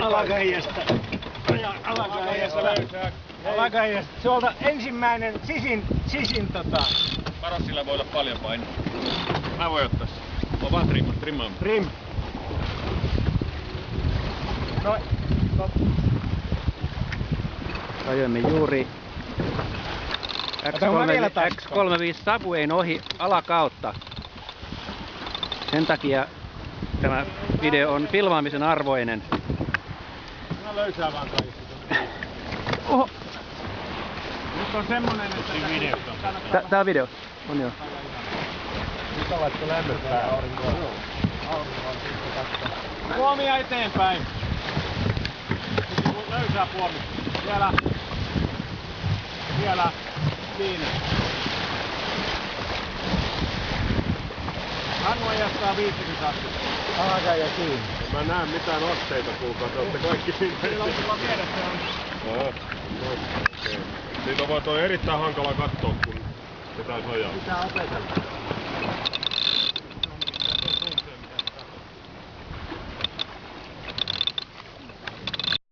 Alakäijästä. Alakäijästä. Suolta ensimmäinen sisin Varo, sillä voi olla paljon painoa. Mä voin ottaa sen. On vaan trimmaa. Trim. Noin. Ajoimme juuri X35 Subwayn ohi alakautta. Sen takia tämä video on filmaamisen arvoinen. Mä löysää vaan kaikista. Oho! Nyt on semmonen, että Tää on video. On joo. nyt on laittu lämmöttää aurinkoa. Puomia eteenpäin. Löysää puomi. Vielä. Kiinni. Hannu ajastaa 50 astetta. Alakäijä kiinni. Mä näen mitään otteita, kuulkaa. Te ootte kaikki siinä. Siellä on sulla vieressä on. Siitä on vaan toi erittäin hankala katsoa, kun pitäis ajaa. Pitää opetella.